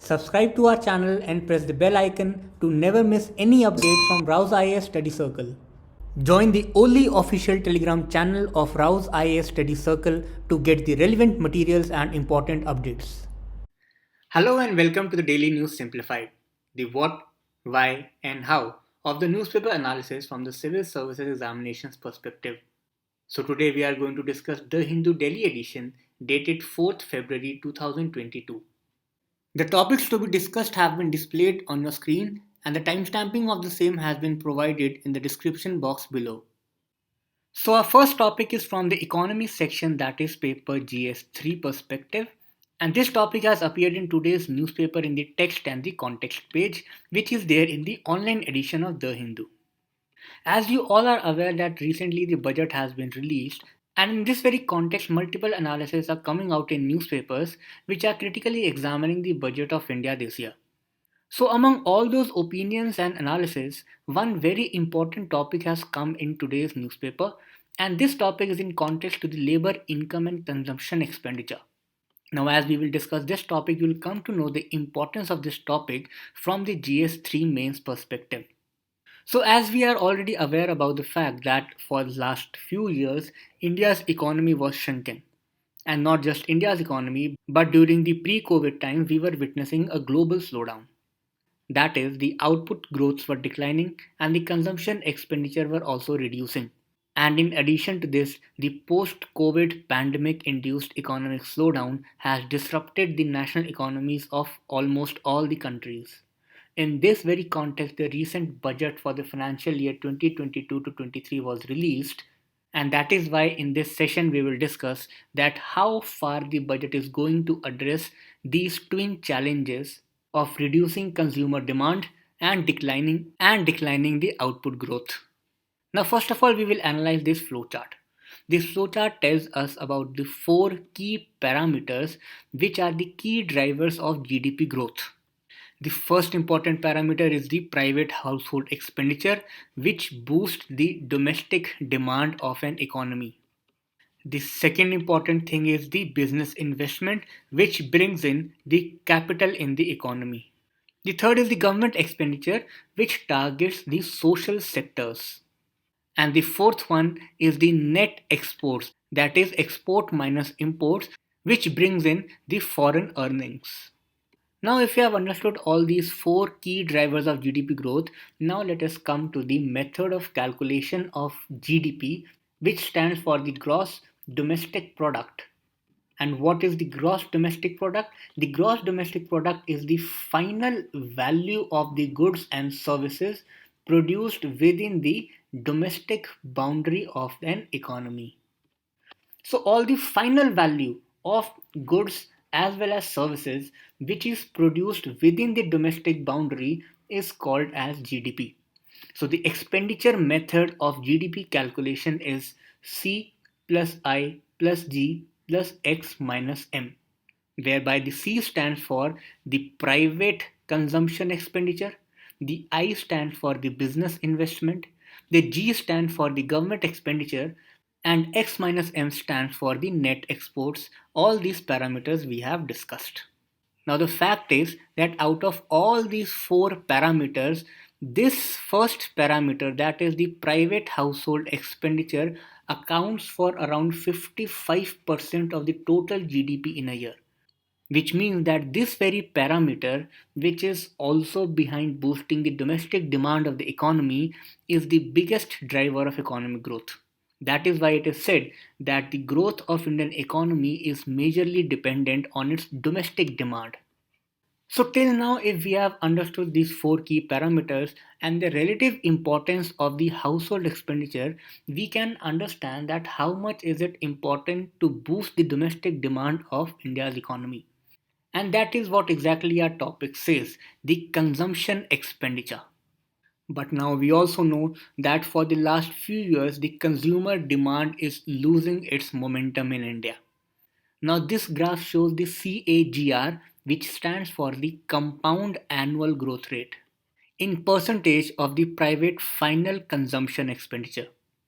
Subscribe to our channel and press the bell icon to never miss any update from Rouse IAS Study Circle. Join the only official Telegram channel of Rouse IAS Study Circle to get the relevant materials and important updates. Hello and welcome to the Daily News Simplified, the what, why, and how of the newspaper analysis from the Civil Services Examinations perspective. So today we are going to discuss the Hindu Delhi edition dated 4th February 2022. The topics to be discussed have been displayed on your screen and the timestamping of the same has been provided in the description box below. So our first topic is from the economy section, that is paper GS3 perspective, and this topic has appeared in today's newspaper in the text and the context page, which is there in the online edition of The Hindu. As you all are aware that recently the budget has been released, and in this very context multiple analyses are coming out in newspapers which are critically examining the budget of India this year. So among all those opinions and analysis, one very important topic has come in today's newspaper, and this topic is in context to the labor income and consumption expenditure. Now as we will discuss this topic, you will come to know the importance of this topic from the GS3 mains perspective. So as we are already aware about the fact that for the last few years, India's economy was shrinking. And not just India's economy, but during the pre-COVID times, we were witnessing a global slowdown. That is, the output growths were declining and the consumption expenditure were also reducing. And in addition to this, the post-COVID pandemic-induced economic slowdown has disrupted the national economies of almost all the countries. In this very context, the recent budget for the financial year 2022 to 23 was released, and that is why in this session we will discuss that how far the budget is going to address these twin challenges of reducing consumer demand and declining the output growth. Now first of all, we will analyze this flowchart. This flowchart tells us about the four key parameters which are the key drivers of GDP growth. The first important parameter is the private household expenditure, which boosts the domestic demand of an economy. The second important thing is the business investment, which brings in the capital in the economy. The third is the government expenditure, which targets the social sectors. And the fourth one is the net exports, that is export minus imports, which brings in the foreign earnings. Now if you have understood all these four key drivers of GDP growth, now let us come to the method of calculation of GDP, which stands for the gross domestic product. And what is the gross domestic product? The gross domestic product is the final value of the goods and services produced within the domestic boundary of an economy. So all the final value of goods as well as services which is produced within the domestic boundary is called as GDP. So the expenditure method of GDP calculation is C plus I plus G plus X minus M, whereby the C stands for the private consumption expenditure, the I stands for the business investment, the G stands for the government expenditure, and X minus M stands for the net exports. All these parameters we have discussed. Now the fact is that out of all these four parameters, this first parameter, that is the private household expenditure, accounts for around 55% of the total GDP in a year. Which means that this very parameter, which is also behind boosting the domestic demand of the economy, is the biggest driver of economic growth. That is why it is said that the growth of Indian economy is majorly dependent on its domestic demand. So till now, if we have understood these four key parameters and the relative importance of the household expenditure, we can understand that how much is it important to boost the domestic demand of India's economy. And that is what exactly our topic says, the consumption expenditure. But now we also know that for the last few years, the consumer demand is losing its momentum in India. Now this graph shows the CAGR, which stands for the compound annual growth rate, in percentage of the private final consumption expenditure.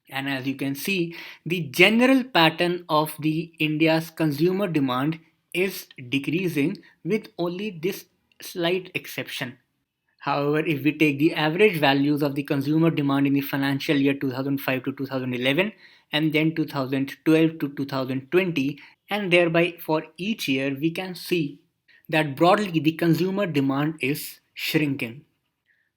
And as you can see, the general pattern of the India's consumer demand is decreasing, with only this slight exception. However, if we take the average values of the consumer demand in the financial year 2005 to 2011 and then 2012 to 2020, and thereby for each year, we can see that broadly the consumer demand is shrinking.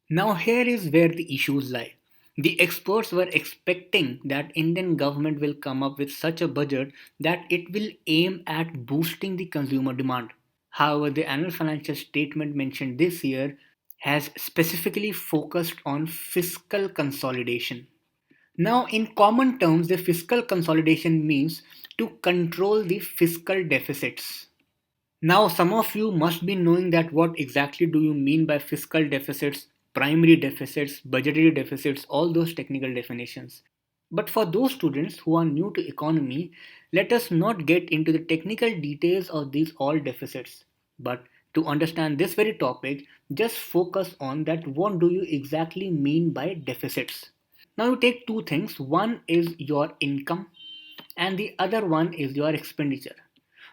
Now here is where the issues lie. The experts were expecting that Indian government will come up with such a budget that it will aim at boosting the consumer demand. However, the annual financial statement mentioned this year has specifically focused on fiscal consolidation. Now, in common terms, the fiscal consolidation means to control the fiscal deficits. Now, some of you must be knowing that what exactly do you mean by fiscal deficits, primary deficits, budgetary deficits, all those technical definitions. But for those students who are new to economy, let us not get into the technical details of these all deficits. But to understand this very topic, just focus on that what do you exactly mean by deficits. Now you take two things, one is your income and the other one is your expenditure.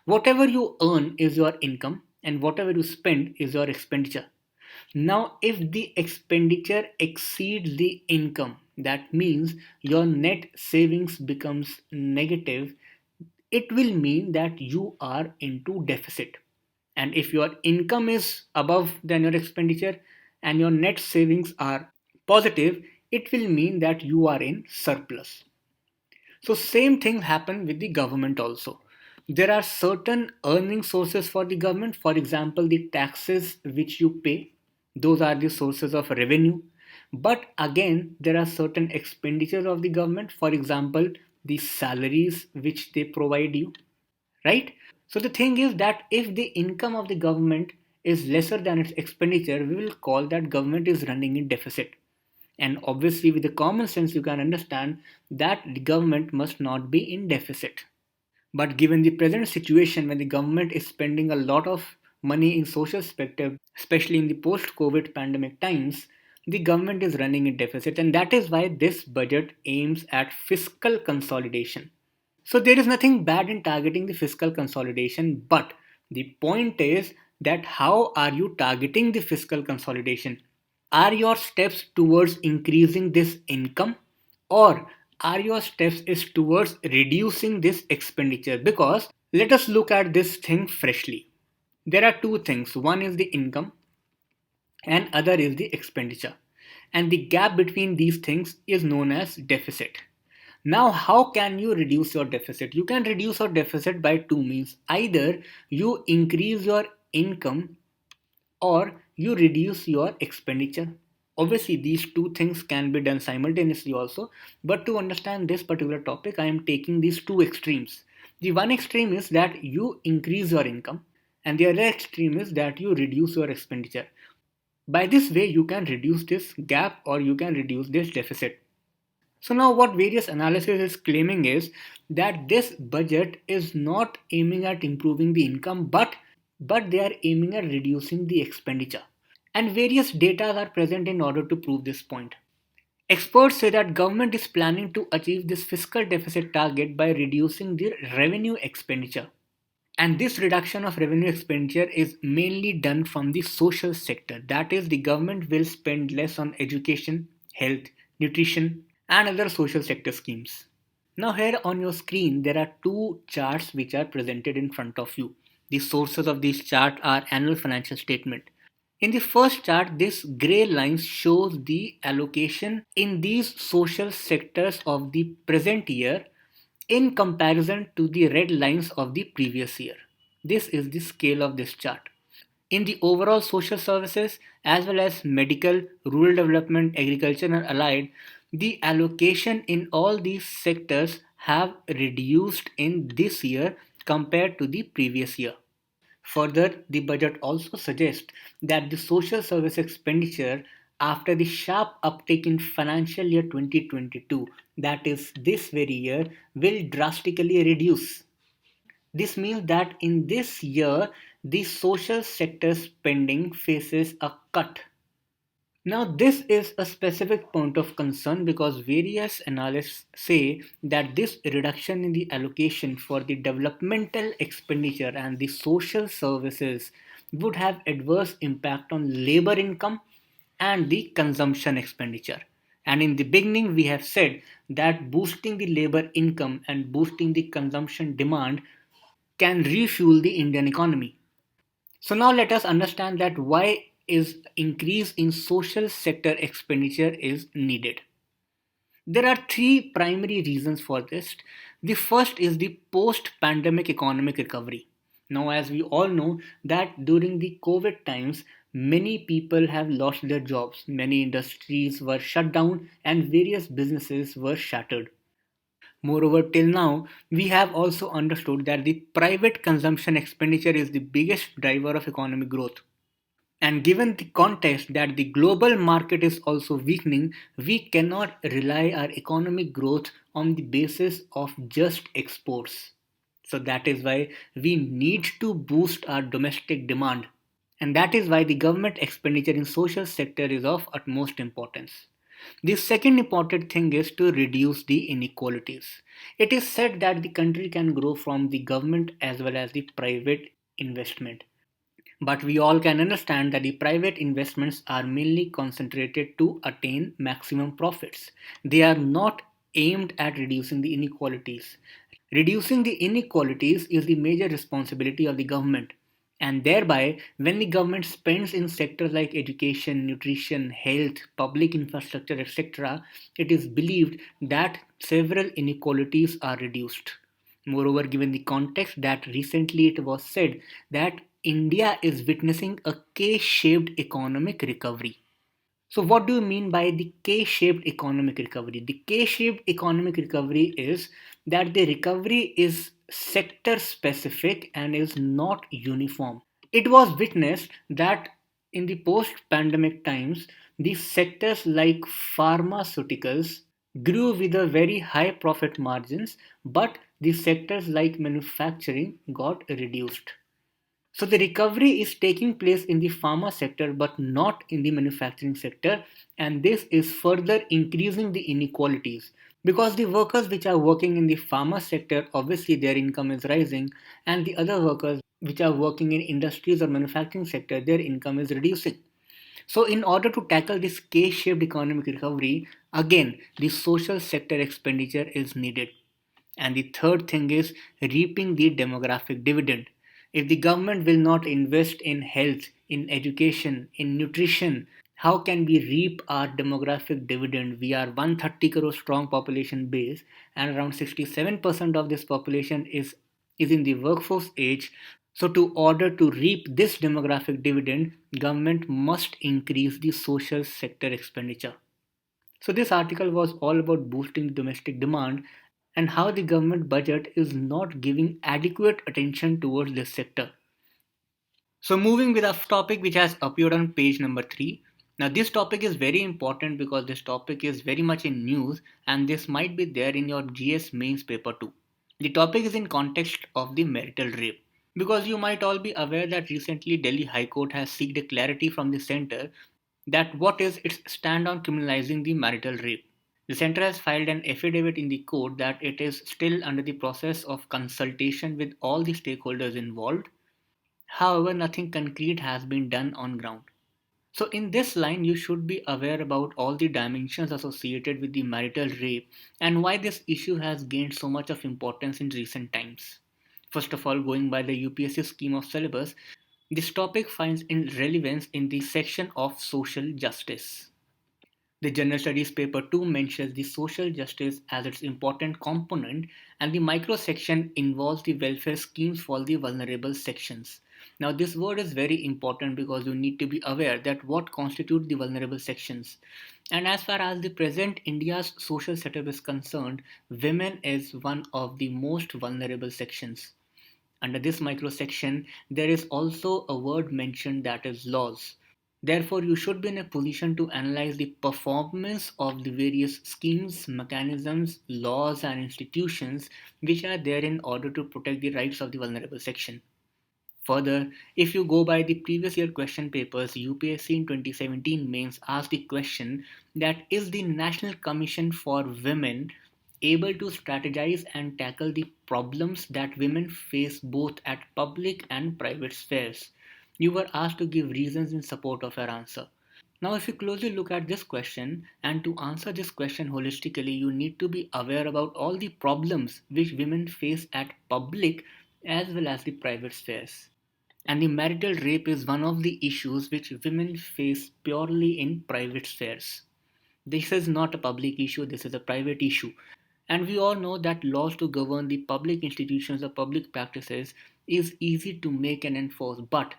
Whatever you earn is your income, and whatever you spend is your expenditure. Now, if the expenditure exceeds the income, that means your net savings becomes negative, it will mean that you are into deficit. And if your income is above than your expenditure and your net savings are positive, it will mean that you are in surplus. So same thing happen with the government also. There are certain earning sources for the government. For example, the taxes which you pay, those are the sources of revenue. But again, there are certain expenditures of the government. For example, the salaries which they provide you, right? So the thing is that if the income of the government is lesser than its expenditure, we will call that government is running in deficit. And obviously, with the common sense, you can understand that the government must not be in deficit. But given the present situation when the government is spending a lot of money in social sector, especially in the post-COVID pandemic times, the government is running in deficit, and that is why this budget aims at fiscal consolidation. So there is nothing bad in targeting the fiscal consolidation, but the point is that how are you targeting the fiscal consolidation? Are your steps towards increasing this income, or are your steps is towards reducing this expenditure? Because let us look at this thing freshly. There are two things. One is the income and other is the expenditure. And the gap between these things is known as deficit. Now, how can you reduce your deficit? You can reduce your deficit by two means. Either you increase your income or you reduce your expenditure. Obviously, these two things can be done simultaneously also, but to understand this particular topic, I am taking these two extremes. The one extreme is that you increase your income, and the other extreme is that you reduce your expenditure. By this way, you can reduce this gap or you can reduce this deficit. So now what various analysis is claiming is that this budget is not aiming at improving the income, but they are aiming at reducing the expenditure. And various data are present in order to prove this point. Experts say that government is planning to achieve this fiscal deficit target by reducing their revenue expenditure. And this reduction of revenue expenditure is mainly done from the social sector. That is, the government will spend less on education, health, nutrition, and other social sector schemes. Now, here on your screen, there are two charts which are presented in front of you. The sources of this chart are annual financial statement. In the first chart, this gray line shows the allocation in these social sectors of the present year in comparison to the red lines of the previous year. This is the scale of this chart. In the overall social services as well as medical, rural development, agriculture and allied, the allocation in all these sectors have reduced in this year compared to the previous year. Further, the budget also suggests that the social service expenditure after the sharp uptick in financial year 2022, that is this very year, will drastically reduce. This means that in this year, the social sector spending faces a cut. Now, this is a specific point of concern because various analysts say that this reduction in the allocation for the developmental expenditure and the social services would have adverse impact on labor income and the consumption expenditure. And in the beginning, we have said that boosting the labor income and boosting the consumption demand can refuel the Indian economy. So now let us understand that why is increase in social sector expenditure is needed. There are three primary reasons for this. The first is the post-pandemic economic recovery. Now, as we all know, that during the COVID times, many people have lost their jobs, many industries were shut down, and various businesses were shattered. Moreover, till now, we have also understood that the private consumption expenditure is the biggest driver of economic growth. And given the context that the global market is also weakening, we cannot rely our economic growth on the basis of just exports. So that is why we need to boost our domestic demand. And that is why the government expenditure in social sector is of utmost importance. The second important thing is to reduce the inequalities. It is said that the country can grow from the government as well as the private investment. But we all can understand that the private investments are mainly concentrated to attain maximum profits. They are not aimed at reducing the inequalities. Reducing the inequalities is the major responsibility of the government. And thereby, when the government spends in sectors like education, nutrition, health, public infrastructure, etc., it is believed that several inequalities are reduced. Moreover, given the context that recently it was said that India is witnessing a K shaped economic recovery. So, what do you mean by the K shaped economic recovery? The K shaped economic recovery is that the recovery is sector specific and is not uniform. It was witnessed that in the post pandemic times, the sectors like pharmaceuticals grew with a very high profit margins, but the sectors like manufacturing got reduced. So the recovery is taking place in the pharma sector but not in the manufacturing sector, and this is further increasing the inequalities because the workers which are working in the pharma sector, obviously their income is rising, and the other workers which are working in industries or manufacturing sector, their income is reducing. So in order to tackle this K-shaped economic recovery, again the social sector expenditure is needed. And the third thing is reaping the demographic dividend. If the government will not invest in health, in education, in nutrition, how can we reap our demographic dividend? We are 130 crore strong population base, and around 67% of this population is in the workforce age. So to order to reap this demographic dividend, government must increase the social sector expenditure. So this article was all about boosting domestic demand and how the government budget is not giving adequate attention towards this sector. So moving with our topic which has appeared on page number 3. Now this topic is very important because this topic is very much in news and this might be there in your GS mains paper too. The topic is in context of the marital rape. Because you might all be aware that recently Delhi High Court has sought a clarity from the centre that what is its stand on criminalising the marital rape. The centre has filed an affidavit in the court that it is still under the process of consultation with all the stakeholders involved. However, nothing concrete has been done on ground. So, in this line, you should be aware about all the dimensions associated with the marital rape and why this issue has gained so much of importance in recent times. First of all, going by the UPSC scheme of syllabus, this topic finds in relevance in the section of social justice. The General Studies Paper 2 mentions the social justice as its important component, and the micro section involves the welfare schemes for the vulnerable sections. Now, this word is very important because you need to be aware that what constitute the vulnerable sections. And as far as the present India's social setup is concerned, women is one of the most vulnerable sections. Under this microsection, there is also a word mentioned that is laws. Therefore, you should be in a position to analyze the performance of the various schemes, mechanisms, laws, and institutions which are there in order to protect the rights of the vulnerable section. Further, if you go by the previous year question papers, UPSC in 2017 mains asked the question that is the National Commission for Women able to strategize and tackle the problems that women face both at public and private spheres? You were asked to give reasons in support of your answer. Now, if you closely look at this question, and to answer this question holistically, you need to be aware about all the problems which women face at public as well as the private spheres. And the marital rape is one of the issues which women face purely in private spheres. This is not a public issue, this is a private issue. And we all know that laws to govern the public institutions or public practices is easy to make and enforce, but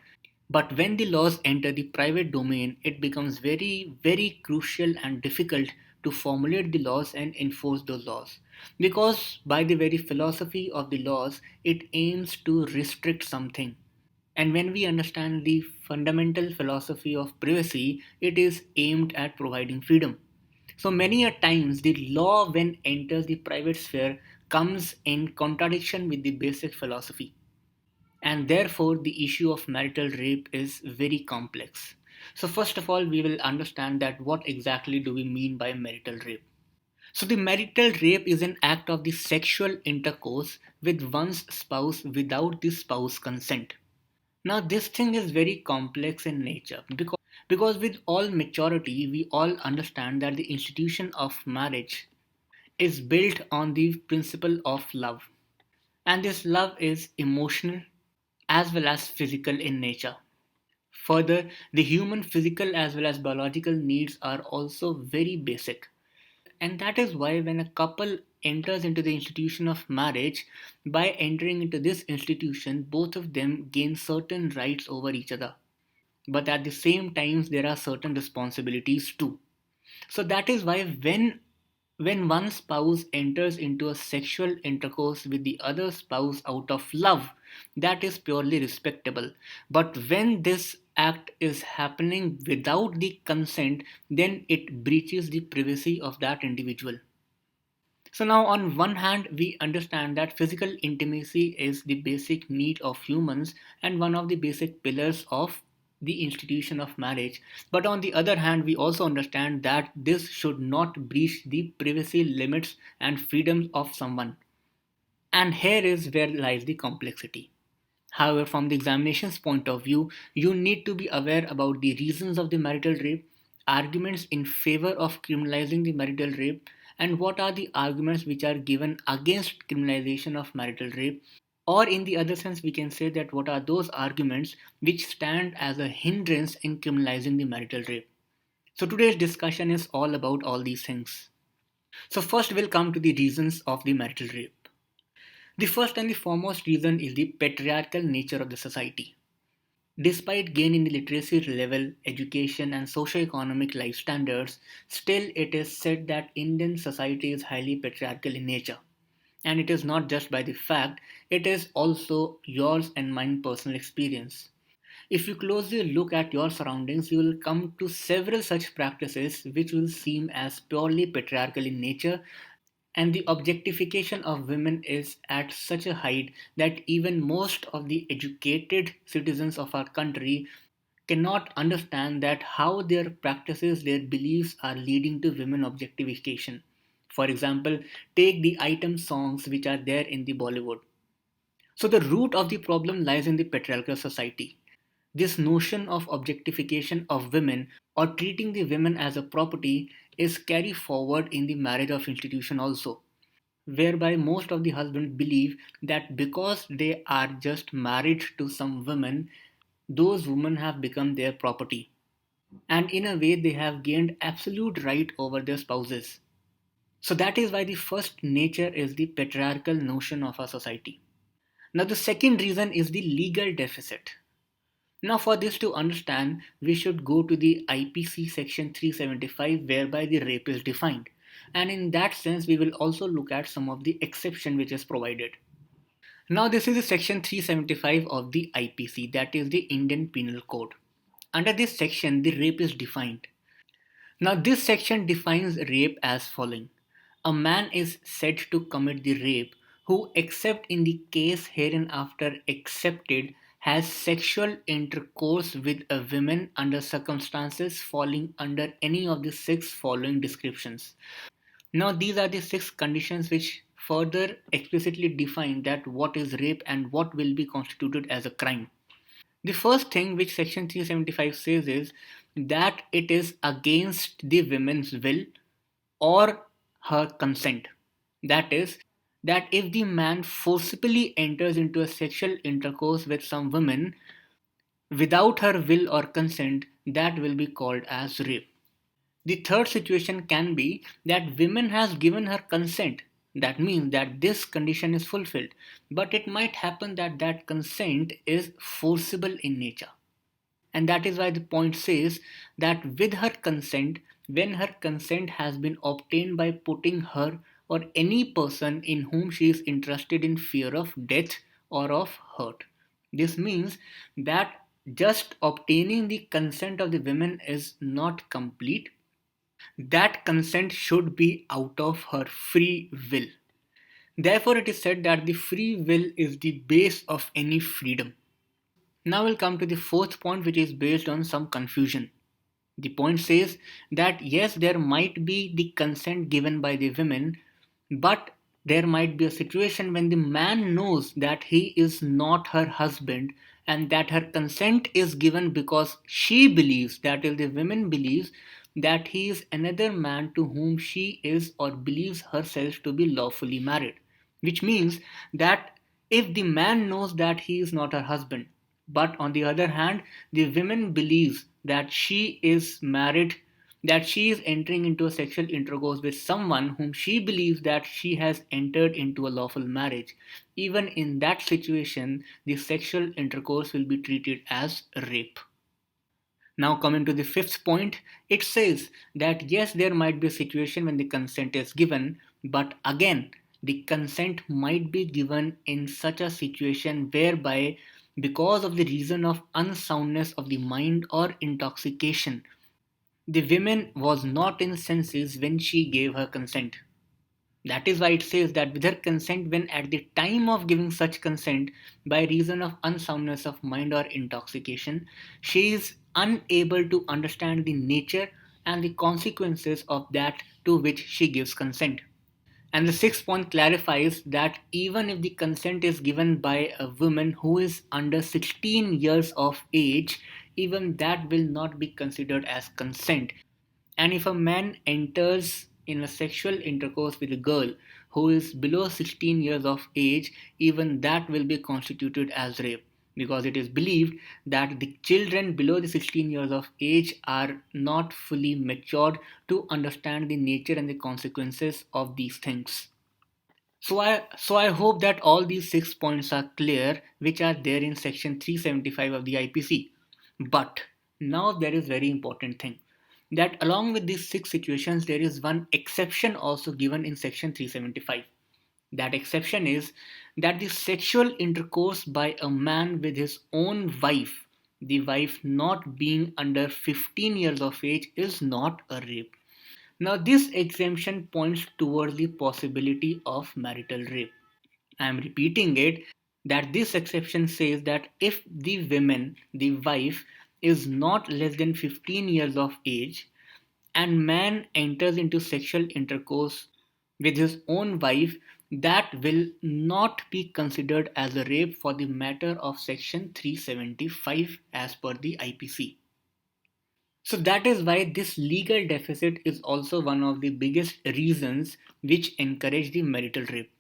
when the laws enter the private domain, it becomes very, very crucial and difficult to formulate the laws and enforce those laws. Because by the very philosophy of the laws, it aims to restrict something. And when we understand the fundamental philosophy of privacy, it is aimed at providing freedom. So many a times the law when enters the private sphere comes in contradiction with the basic philosophy. And therefore the issue of marital rape is very complex. So first of all we will understand that what exactly do we mean by marital rape. So the marital rape is an act of the sexual intercourse with one's spouse without the spouse consent. Now this thing is very complex in nature because with all maturity we all understand that the institution of marriage is built on the principle of love, and this love is emotional as well as physical in nature. Further, the human physical as well as biological needs are also very basic. And that is why when a couple enters into the institution of marriage, by entering into this institution, both of them gain certain rights over each other. But at the same time, there are certain responsibilities too. So that is why when one spouse enters into a sexual intercourse with the other spouse out of love, that is purely respectable. But when this act is happening without the consent, then it breaches the privacy of that individual. So now on one hand we understand that physical intimacy is the basic need of humans and one of the basic pillars of the institution of marriage. But on the other hand we also understand that this should not breach the privacy limits and freedoms of someone. And here is where lies the complexity. However, from the examination's point of view, you need to be aware about the reasons of the marital rape, arguments in favor of criminalizing the marital rape, and what are the arguments which are given against criminalization of marital rape. Or, in the other sense, we can say that what are those arguments which stand as a hindrance in criminalizing the marital rape. So, today's discussion is all about all these things. So, first, we'll come to the reasons of the marital rape. The first and the foremost reason is the patriarchal nature of the society. Despite gain in the literacy level, education, and socio-economic life standards, still it is said that Indian society is highly patriarchal in nature. And it is not just by the fact, it is also yours and mine personal experience. If you closely look at your surroundings, you will come to several such practices which will seem as purely patriarchal in nature, and the objectification of women is at such a height that even most of the educated citizens of our country cannot understand that how their practices, their beliefs are leading to women objectification. For example, take the item songs which are there in the Bollywood. So the root of the problem lies in the patriarchal society. This notion of objectification of women or treating the women as a property is carried forward in the marriage of institution also, whereby most of the husbands believe that because they are just married to some women, those women have become their property. And in a way, they have gained absolute right over their spouses. So that is why the first nature is the patriarchal notion of our society. Now, the second reason is the legal deficit. Now, for this to understand, we should go to the IPC section 375, whereby the rape is defined. And in that sense, we will also look at some of the exception which is provided. Now, this is the section 375 of the IPC, that is the Indian Penal Code. Under this section, the rape is defined. Now, this section defines rape as following. A man is said to commit the rape who, except in the case hereinafter accepted, has sexual intercourse with a woman under circumstances falling under any of the six following descriptions. Now, these are the six conditions which further explicitly define that what is rape and what will be constituted as a crime. The first thing which section 375 says is that it is against the woman's will or her consent. That is, that if the man forcibly enters into a sexual intercourse with some woman without her will or consent, that will be called as rape. The third situation can be that woman has given her consent. That means that this condition is fulfilled. But it might happen that that consent is forcible in nature. And that is why the point says that with her consent, when her consent has been obtained by putting her or any person in whom she is interested in fear of death or of hurt. This means that just obtaining the consent of the women is not complete. That consent should be out of her free will. Therefore, it is said that the free will is the base of any freedom. Now we'll come to the fourth point, which is based on some confusion. The point says that yes, there might be the consent given by the women, but there might be a situation when the man knows that he is not her husband and that her consent is given because she believes, that is, the woman believes, that he is another man to whom she is or believes herself to be lawfully married. Which means that if the man knows that he is not her husband, but on the other hand, the woman believes that she is married, that she is entering into a sexual intercourse with someone whom she believes that she has entered into a lawful marriage. Even in that situation, the sexual intercourse will be treated as rape. Now, coming to the fifth point, it says that yes, there might be a situation when the consent is given, but again, the consent might be given in such a situation whereby, because of the reason of unsoundness of the mind or intoxication, the woman was not in senses when she gave her consent. That is why it says that with her consent, when at the time of giving such consent, by reason of unsoundness of mind or intoxication, she is unable to understand the nature and the consequences of that to which she gives consent. And the sixth point clarifies that even if the consent is given by a woman who is under 16 years of age, even that will not be considered as consent. And if a man enters in a sexual intercourse with a girl who is below 16 years of age, even that will be constituted as rape, because it is believed that the children below the 16 years of age are not fully matured to understand the nature and the consequences of these things. So I hope that all these 6 points are clear, which are there in section 375 of the IPC. But now there is very important thing, that along with these six situations, there is one exception also given in section 375. That exception is that the sexual intercourse by a man with his own wife, the wife not being under 15 years of age, is not a rape. Now, this exemption points towards the possibility of marital rape. I am repeating it, that this exception says that if the woman, the wife, is not less than 15 years of age and man enters into sexual intercourse with his own wife, that will not be considered as a rape for the matter of section 375 as per the IPC. So that is why this legal deficit is also one of the biggest reasons which encourage the marital rape.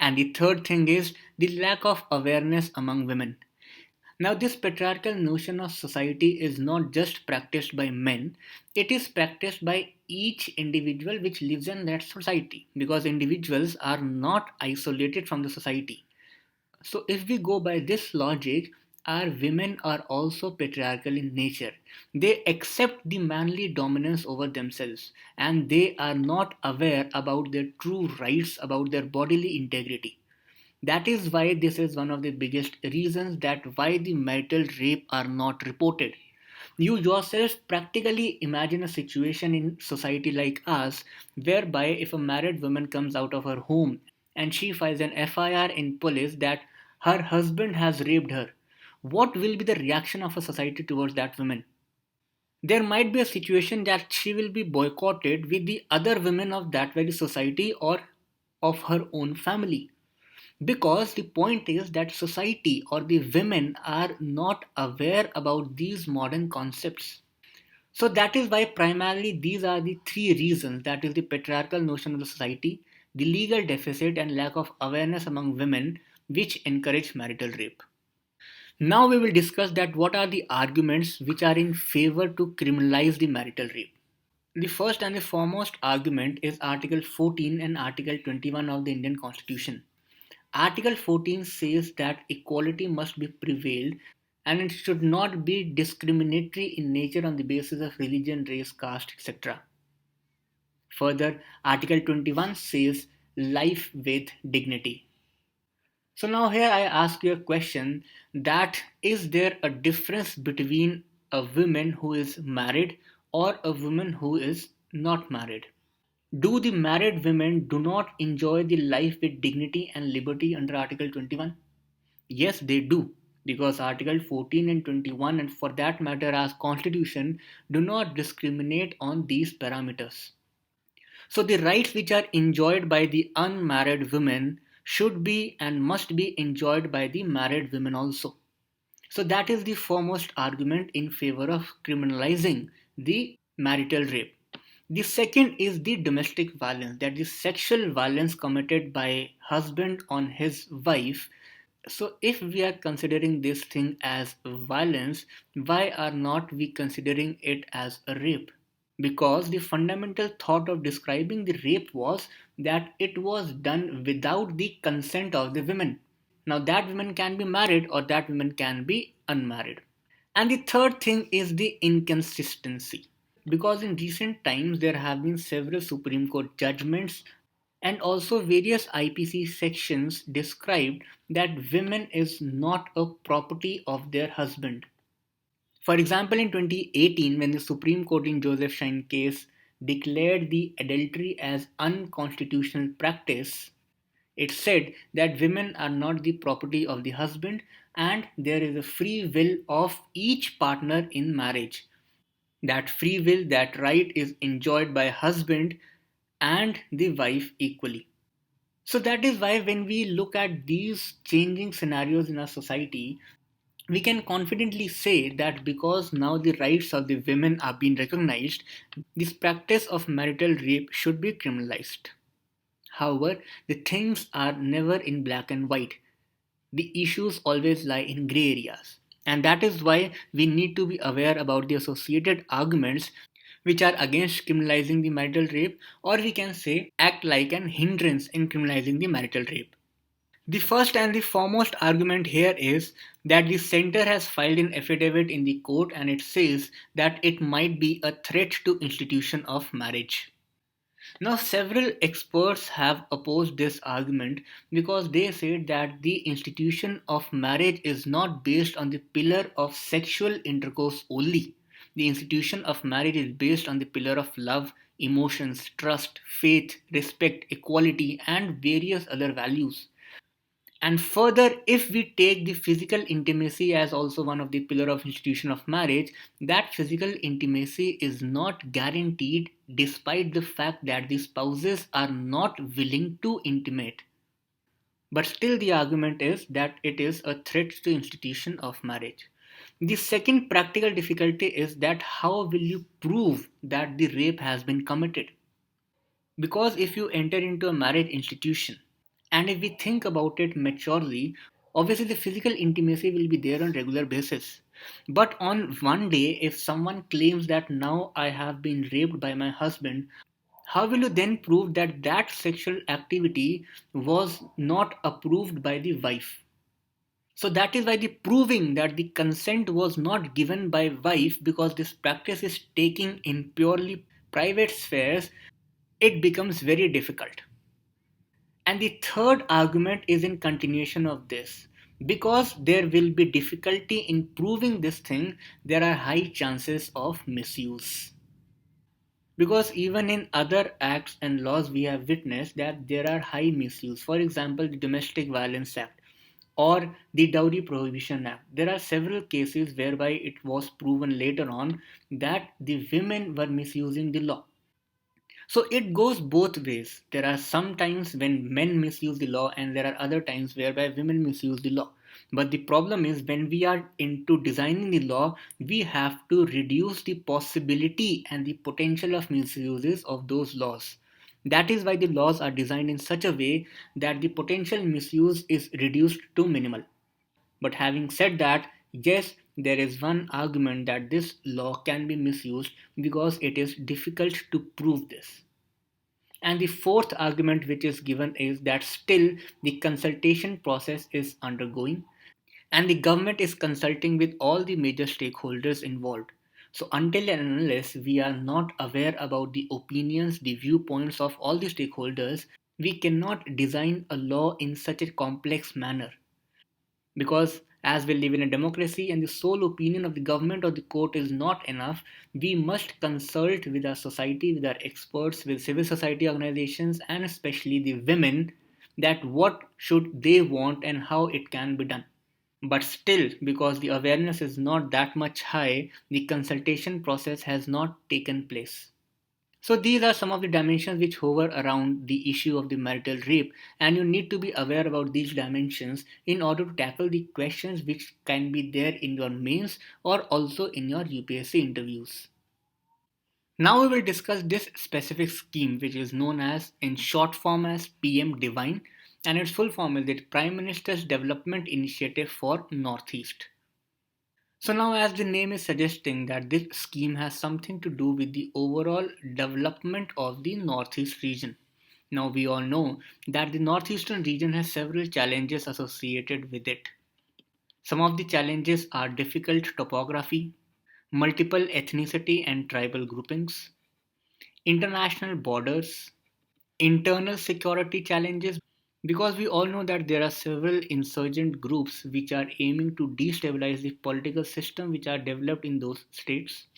And the third thing is the lack of awareness among women. Now, this patriarchal notion of society is not just practiced by men, it is practiced by each individual which lives in that society, because individuals are not isolated from the society. So, if we go by this logic, our women are also patriarchal in nature. They accept the manly dominance over themselves and they are not aware about their true rights, about their bodily integrity. That is why this is one of the biggest reasons that why the marital rape are not reported. You yourself practically imagine a situation in society like us whereby if a married woman comes out of her home and she files an FIR in police that her husband has raped her, what will be the reaction of a society towards that woman? There might be a situation that she will be boycotted with the other women of that very society or of her own family. Because the point is that society or the women are not aware about these modern concepts. So that is why primarily these are the three reasons, that is the patriarchal notion of the society, the legal deficit and lack of awareness among women which encourage marital rape. Now we will discuss that what are the arguments which are in favor to criminalize the marital rape. The first and the foremost argument is Article 14 and Article 21 of the Indian Constitution. Article 14 says that equality must be prevailed and it should not be discriminatory in nature on the basis of religion, race, caste, etc. Further, Article 21 says life with dignity. So now here I ask you a question, that is there a difference between a woman who is married or a woman who is not married? Do the married women do not enjoy the life with dignity and liberty under Article 21? Yes, they do, because Article 14 and 21, and for that matter as Constitution, do not discriminate on these parameters. So the rights which are enjoyed by the unmarried women should be and must be enjoyed by the married women also. So that is the foremost argument in favor of criminalizing the marital rape. The second is the domestic violence, that is sexual violence committed by husband on his wife. So if we are considering this thing as violence, why are not we considering it as a rape? Because the fundamental thought of describing the rape was that it was done without the consent of the women. Now that woman can be married or that woman can be unmarried. And the third thing is the inconsistency. Because in recent times there have been several Supreme Court judgments and also various IPC sections described that women is not a property of their husband. For example, in 2018, when the Supreme Court in Joseph Shine case declared the adultery as unconstitutional practice, it said that women are not the property of the husband and there is a free will of each partner in marriage. That free will, that right is enjoyed by husband and the wife equally. So that is why when we look at these changing scenarios in our society, we can confidently say that because now the rights of the women are being recognized, this practice of marital rape should be criminalized. However, the things are never in black and white. The issues always lie in gray areas. And that is why we need to be aware about the associated arguments which are against criminalizing the marital rape, or we can say act like an hindrance in criminalizing the marital rape. The first and the foremost argument here is that the center has filed an affidavit in the court and it says that it might be a threat to institution of marriage. Now several experts have opposed this argument because they said that the institution of marriage is not based on the pillar of sexual intercourse only. The institution of marriage is based on the pillar of love, emotions, trust, faith, respect, equality and various other values. And further, if we take the physical intimacy as also one of the pillar of institution of marriage, that physical intimacy is not guaranteed despite the fact that the spouses are not willing to intimate. But still the argument is that it is a threat to institution of marriage. The second practical difficulty is that how will you prove that the rape has been committed? Because if you enter into a marriage institution, and if we think about it maturely, obviously the physical intimacy will be there on regular basis. But on one day, if someone claims that now I have been raped by my husband, how will you then prove that that sexual activity was not approved by the wife? So that is why the proving that the consent was not given by wife, because this practice is taking in purely private spheres, it becomes very difficult. And the third argument is in continuation of this. Because there will be difficulty in proving this thing, there are high chances of misuse. Because even in other acts and laws, we have witnessed that there are high misuse. For example, the Domestic Violence Act or the Dowry Prohibition Act. There are several cases whereby it was proven later on that the women were misusing the law. So it goes both ways. There are some times when men misuse the law, and there are other times whereby women misuse the law. But the problem is when we are into designing the law, we have to reduce the possibility and the potential of misuses of those laws. That is why the laws are designed in such a way that the potential misuse is reduced to minimal. But having said that, yes, there is one argument that this law can be misused because it is difficult to prove this. And the fourth argument which is given is that still the consultation process is undergoing and the government is consulting with all the major stakeholders involved. So until and unless we are not aware about the opinions, the viewpoints of all the stakeholders, we cannot design a law in such a complex manner. Because as we live in a democracy and the sole opinion of the government or the court is not enough, we must consult with our society, with our experts, with civil society organizations, and especially the women that what should they want and how it can be done. But still, because the awareness is not that much high, the consultation process has not taken place. So these are some of the dimensions which hover around the issue of the marital rape, and you need to be aware about these dimensions in order to tackle the questions which can be there in your mains or also in your UPSC interviews. Now we will discuss this specific scheme which is known as in short form as PM-DevINE, and its full form is the Prime Minister's Development Initiative for Northeast. So now as the name is suggesting that this scheme has something to do with the overall development of the Northeast region. Now we all know that the Northeastern region has several challenges associated with it. Some of the challenges are difficult topography, multiple ethnicity and tribal groupings, international borders, internal security challenges, because we all know that there are several insurgent groups which are aiming to destabilize the political system which are developed in those states,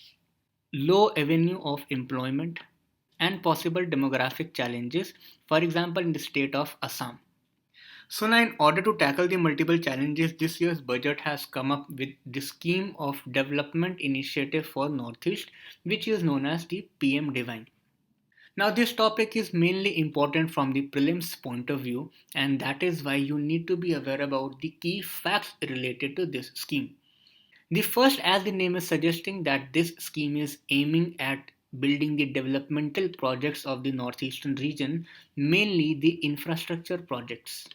low avenue of employment, and possible demographic challenges, for example, in the state of Assam. So now in order to tackle the multiple challenges, this year's budget has come up with the scheme of development initiative for Northeast, which is known as the PM-DevINE. Now, this topic is mainly important from the prelims point of view, and that is why you need to be aware about the key facts related to this scheme. The first, as the name is suggesting, that this scheme is aiming at building the developmental projects of the northeastern region, mainly the infrastructure projects.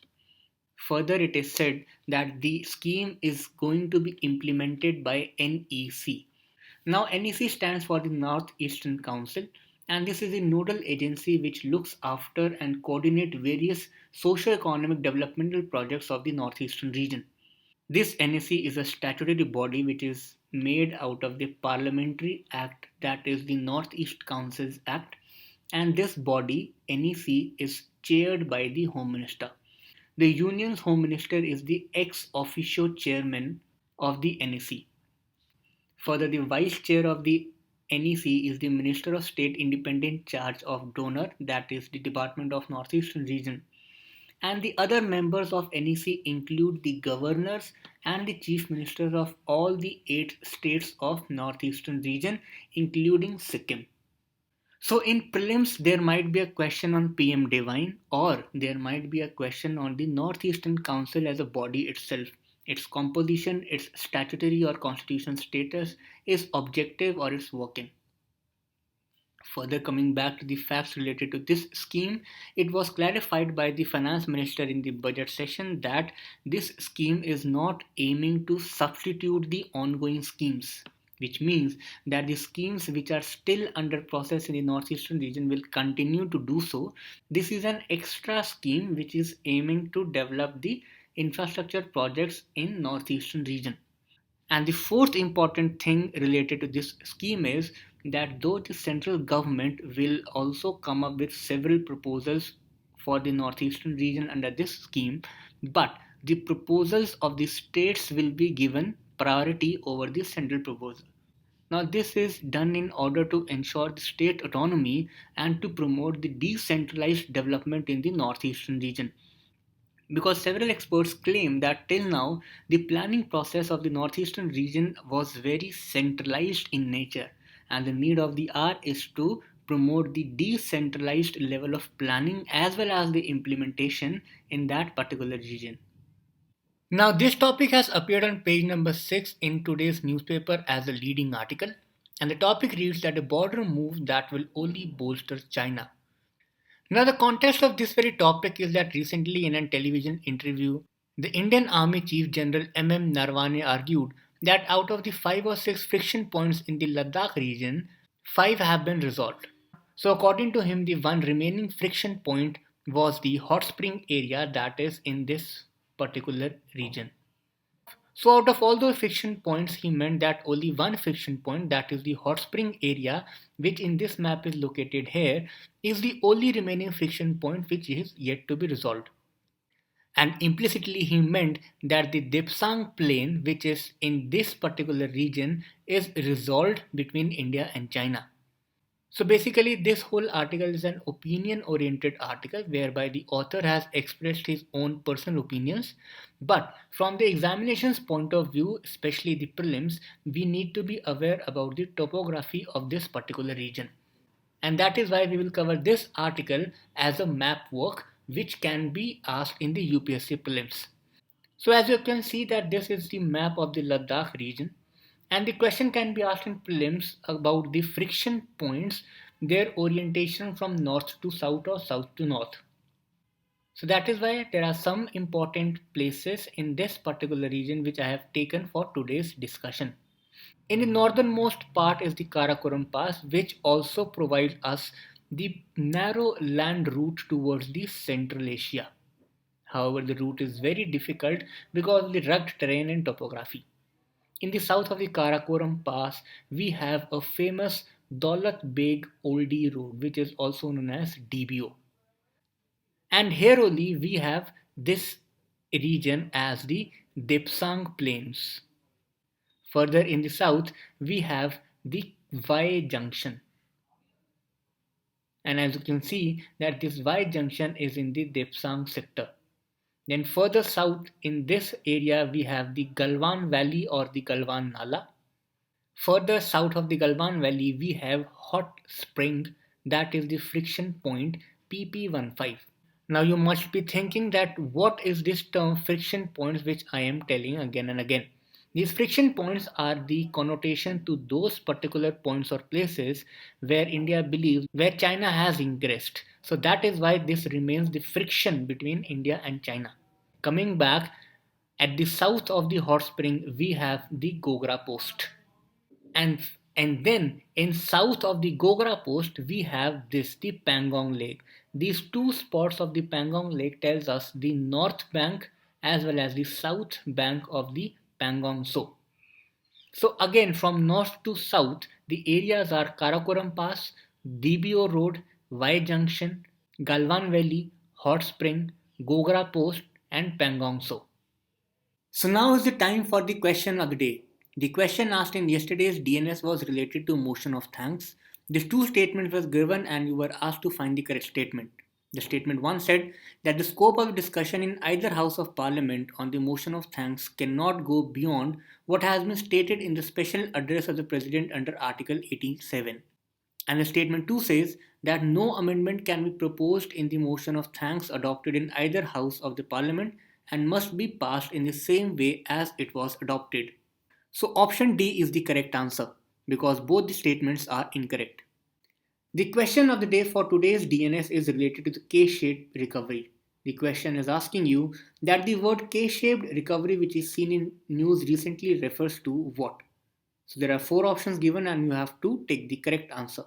Further, it is said that the scheme is going to be implemented by NEC. Now, NEC stands for the Northeastern Council, and this is a nodal agency which looks after and coordinate various socio-economic developmental projects of the Northeastern region. This NEC is a statutory body which is made out of the parliamentary act, that is the Northeast Councils Act, and this body, NEC, is chaired by the Home Minister. The Union's Home Minister is the ex officio chairman of the NEC. Further, the vice chair of the NEC is the Minister of State independent charge of donor, that is the Department of Northeastern Region. And the other members of NEC include the governors and the chief ministers of all the 8 states of Northeastern Region, including Sikkim. So in prelims, there might be a question on PM-DevINE, or there might be a question on the Northeastern Council as a body itself. Its composition, its statutory or constitutional status, is objective or is working. Further, coming back to the facts related to this scheme, it was clarified by the finance minister in the budget session that this scheme is not aiming to substitute the ongoing schemes, which means that the schemes which are still under process in the northeastern region will continue to do so. This is an extra scheme which is aiming to develop the infrastructure projects in northeastern region. And the fourth important thing related to this scheme is that though the central government will also come up with several proposals for the northeastern region under this scheme, but the proposals of the states will be given priority over the central proposal. Now, this is done in order to ensure the state autonomy and to promote the decentralized development in the northeastern region, because several experts claim that till now the planning process of the northeastern region was very centralized in nature, and the need of the hour is to promote the decentralized level of planning as well as the implementation in that particular region. Now, this topic has appeared on page number 6 in today's newspaper as a leading article, and the topic reads that a border move that will only bolster China. Now, the context of this very topic is that recently in a television interview, the Indian Army Chief General M.M. Narwane argued that out of the 5 or 6 friction points in the Ladakh region, 5 have been resolved. So, according to him, the one remaining friction point was the hot spring area that is in this particular region. So, out of all those friction points, he meant that only one friction point, that is the hot spring area, which in this map is located here, is the only remaining friction point which is yet to be resolved. And implicitly, he meant that the Dipsang plain, which is in this particular region, is resolved between India and China. So basically, this whole article is an opinion-oriented article whereby the author has expressed his own personal opinions. But from the examination's point of view, especially the prelims, we need to be aware about the topography of this particular region. And that is why we will cover this article as a map work which can be asked in the UPSC prelims. So as you can see that this is the map of the Ladakh region. And the question can be asked in prelims about the friction points, their orientation from north to south or south to north. So that is why there are some important places in this particular region which I have taken for today's discussion. In the northernmost part is the Karakoram Pass, which also provides us the narrow land route towards the Central Asia. However, the route is very difficult because of the rugged terrain and topography. In the south of the Karakoram Pass, we have a famous Daulat Beg Oldie Road, which is also known as DBO. And here only we have this region as the Dipsang Plains. Further in the south, we have the Y Junction. And as you can see that this Y Junction is in the Dipsang sector. Then further south in this area we have the Galwan Valley or the Galwan Nala. Further south of the Galwan Valley we have Hot Spring, that is the friction point PP15. Now you must be thinking that what is this term friction points which I am telling again and again. These friction points are the connotation to those particular points or places where India believes where China has ingressed. So that is why this remains the friction between India and China. Coming back, at the south of the hot spring, we have the Gogra Post. And then in south of the Gogra Post, we have this, the Pangong Lake. These two spots of the Pangong Lake tells us the north bank as well as the south bank of the Pangong Tso. So again, from north to south, the areas are Karakoram Pass, DBO Road, Y Junction, Galwan Valley, Hot Spring, Gogra Post, and Pangong Tso. So now is the time for the question of the day. The question asked in yesterday's DNS was related to motion of thanks. These two statements were given and you were asked to find the correct statement. The statement 1 said that the scope of discussion in either House of Parliament on the motion of thanks cannot go beyond what has been stated in the special address of the President under Article 87. And the statement 2 says that no amendment can be proposed in the motion of thanks adopted in either House of the Parliament and must be passed in the same way as it was adopted. So option D is the correct answer because both the statements are incorrect. The question of the day for today's DNS is related to the K-shaped recovery. The question is asking you that the word K-shaped recovery which is seen in news recently refers to what? So there are 4 options given and you have to take the correct answer.